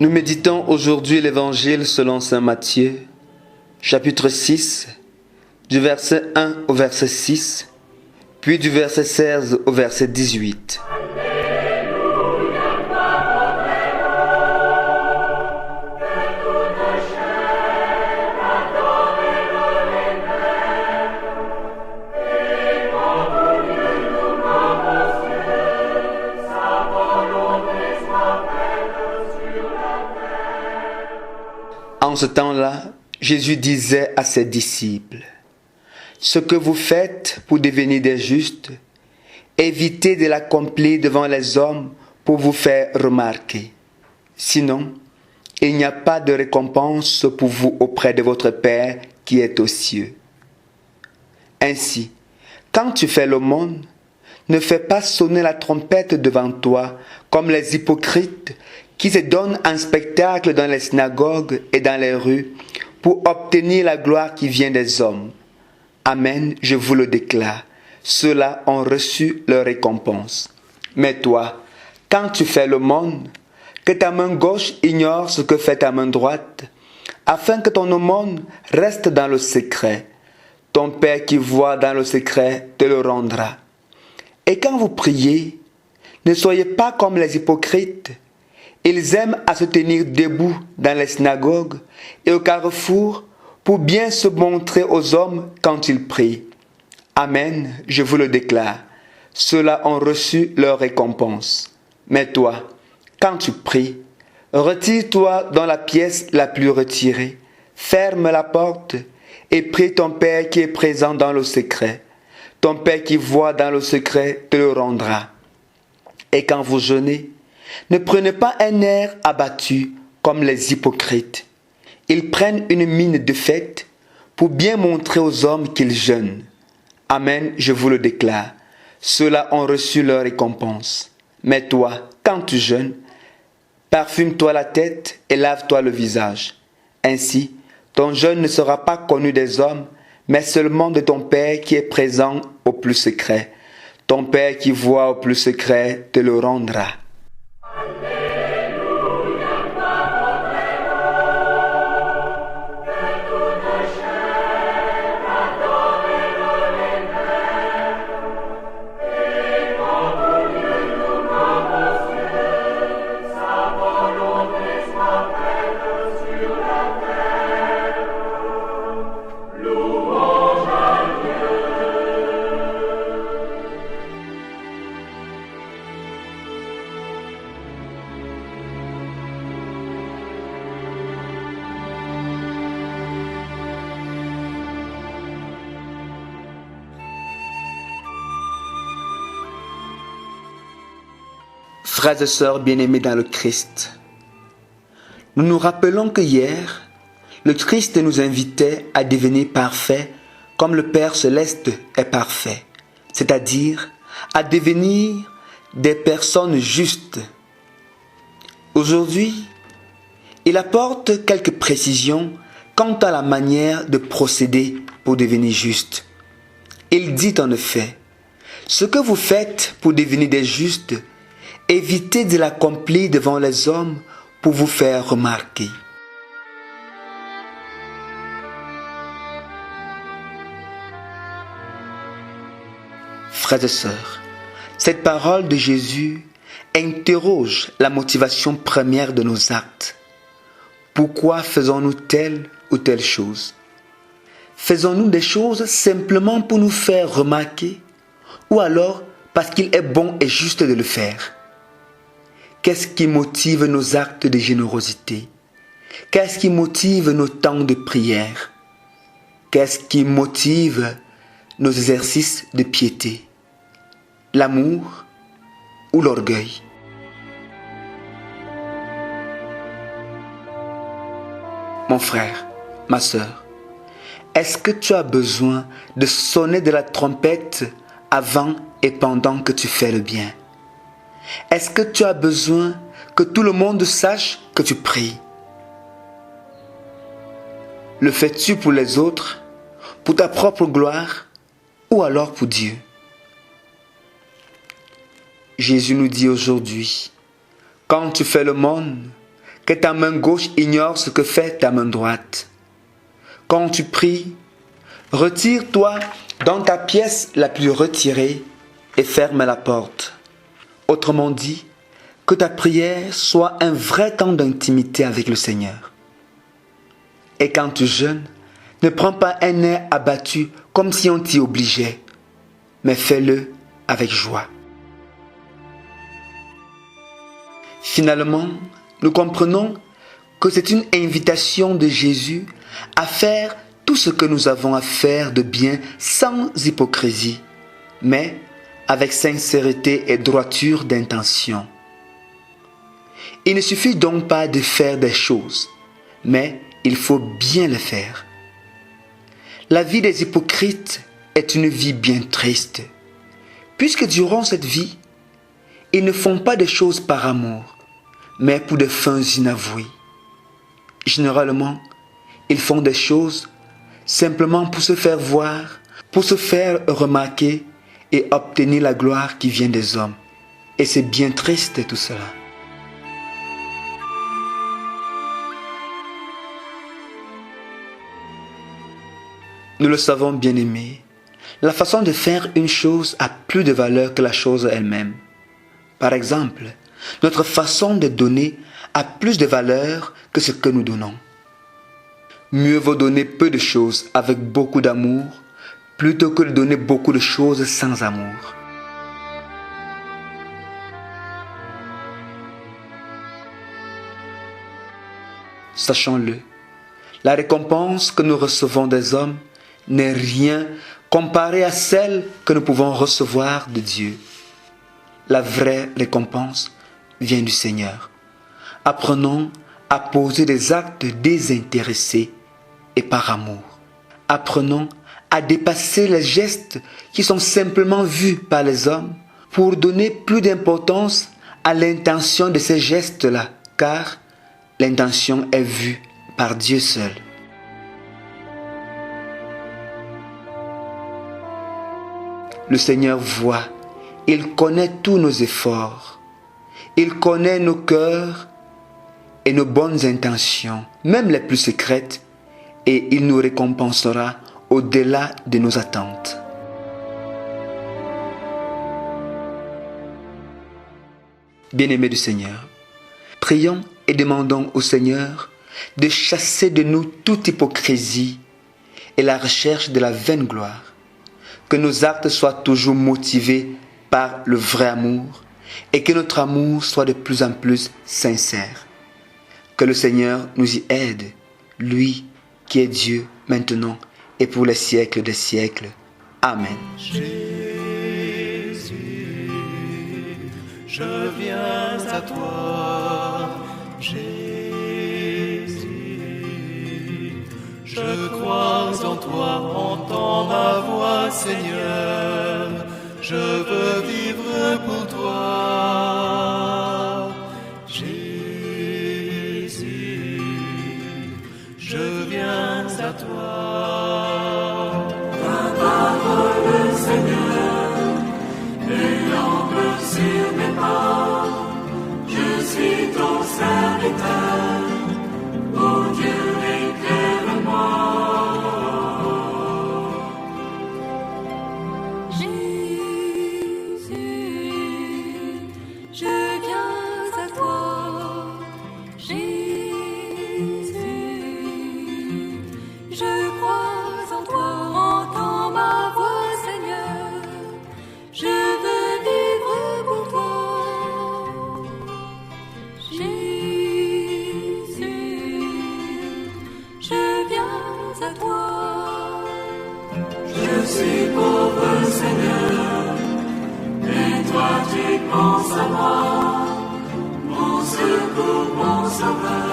Nous méditons aujourd'hui l'Évangile selon saint Matthieu, chapitre 6, du verset 1 au verset 6, puis du verset 16 au verset 18. En ce temps-là, Jésus disait à ses disciples, « Ce que vous faites pour devenir des justes, évitez de l'accomplir devant les hommes pour vous faire remarquer. Sinon, il n'y a pas de récompense pour vous auprès de votre Père qui est aux cieux. Ainsi, quand tu fais l'aumône, ne fais pas sonner la trompette devant toi comme les hypocrites qui se donnent un spectacle dans les synagogues et dans les rues pour obtenir la gloire qui vient des hommes. Amen, je vous le déclare, ceux-là ont reçu leur récompense. Mais toi, quand tu fais l'aumône, que ta main gauche ignore ce que fait ta main droite, afin que ton aumône reste dans le secret. Ton Père qui voit dans le secret te le rendra. Et quand vous priez, ne soyez pas comme les hypocrites. Ils aiment à se tenir debout dans les synagogues et au carrefour pour bien se montrer aux hommes quand ils prient. Amen, je vous le déclare, ceux-là ont reçu leur récompense. Mais toi, quand tu pries, retire-toi dans la pièce la plus retirée, ferme la porte et prie ton Père qui est présent dans le secret. Ton Père qui voit dans le secret te le rendra. Et quand vous jeûnez, ne prenez pas un air abattu comme les hypocrites. Ils prennent une mine de fête pour bien montrer aux hommes qu'ils jeûnent. Amen, je vous le déclare, ceux-là ont reçu leur récompense. Mais toi, quand tu jeûnes, parfume-toi la tête et lave-toi le visage. Ainsi, ton jeûne ne sera pas connu des hommes, mais seulement de ton Père qui est présent au plus secret. Ton Père qui voit au plus secret te le rendra. Frères et sœurs bien-aimés dans le Christ, nous nous rappelons que hier, le Christ nous invitait à devenir parfaits comme le Père Céleste est parfait, c'est-à-dire à devenir des personnes justes. Aujourd'hui, il apporte quelques précisions quant à la manière de procéder pour devenir juste. Il dit en effet, « Ce que vous faites pour devenir des justes, évitez de l'accomplir devant les hommes pour vous faire remarquer. » Frères et sœurs, cette parole de Jésus interroge la motivation première de nos actes. Pourquoi faisons-nous telle ou telle chose? Faisons-nous des choses simplement pour nous faire remarquer ou alors parce qu'il est bon et juste de le faire? Qu'est-ce qui motive nos actes de générosité? Qu'est-ce qui motive nos temps de prière? Qu'est-ce qui motive nos exercices de piété? L'amour ou l'orgueil? Mon frère, ma sœur, est-ce que tu as besoin de sonner de la trompette avant et pendant que tu fais le bien? Est-ce que tu as besoin que tout le monde sache que tu pries? Le fais-tu pour les autres, pour ta propre gloire ou alors pour Dieu? Jésus nous dit aujourd'hui, quand tu fais l'aumône, que ta main gauche ignore ce que fait ta main droite. Quand tu pries, retire-toi dans ta pièce la plus retirée et ferme la porte. Autrement dit, que ta prière soit un vrai temps d'intimité avec le Seigneur. Et quand tu jeûnes, ne prends pas un air abattu comme si on t'y obligeait, mais fais-le avec joie. Finalement, nous comprenons que c'est une invitation de Jésus à faire tout ce que nous avons à faire de bien sans hypocrisie, mais avec sincérité et droiture d'intention. Il ne suffit donc pas de faire des choses, mais il faut bien les faire. La vie des hypocrites est une vie bien triste, puisque durant cette vie, ils ne font pas des choses par amour, mais pour des fins inavouées. Généralement, ils font des choses simplement pour se faire voir, pour se faire remarquer et obtenir la gloire qui vient des hommes. Et c'est bien triste tout cela. Nous le savons, bien-aimés, la façon de faire une chose a plus de valeur que la chose elle-même. Par exemple, notre façon de donner a plus de valeur que ce que nous donnons. Mieux vaut donner peu de choses avec beaucoup d'amour plutôt que de donner beaucoup de choses sans amour. Sachons-le, la récompense que nous recevons des hommes n'est rien comparée à celle que nous pouvons recevoir de Dieu. La vraie récompense vient du Seigneur. Apprenons à poser des actes désintéressés et par amour. Apprenons à dépasser les gestes qui sont simplement vus par les hommes pour donner plus d'importance à l'intention de ces gestes-là, car l'intention est vue par Dieu seul. Le Seigneur voit, il connaît tous nos efforts, il connaît nos cœurs et nos bonnes intentions, même les plus secrètes, et il nous récompensera au-delà de nos attentes. Bien-aimés du Seigneur, prions et demandons au Seigneur de chasser de nous toute hypocrisie et la recherche de la vaine gloire. Que nos actes soient toujours motivés par le vrai amour et que notre amour soit de plus en plus sincère. Que le Seigneur nous y aide, lui qui est Dieu maintenant et pour les siècles des siècles. Amen. Jésus, je viens à toi. Jésus, je crois en toi, entends ma voix, Seigneur. Je veux vivre pour toi. Jésus, je viens à toi. Ta parole, Seigneur, déamble sur mes pas. Je suis ton serviteur. Oh Dieu, éclaire-moi. Jésus, je viens à toi. Jésus, je crois en toi. Entends ma voix, Seigneur. Je veux vivre pour toi. Jésus, je viens à toi. Je suis pauvre, Seigneur, et toi tu penses à moi. Mon secours, mon sauveur.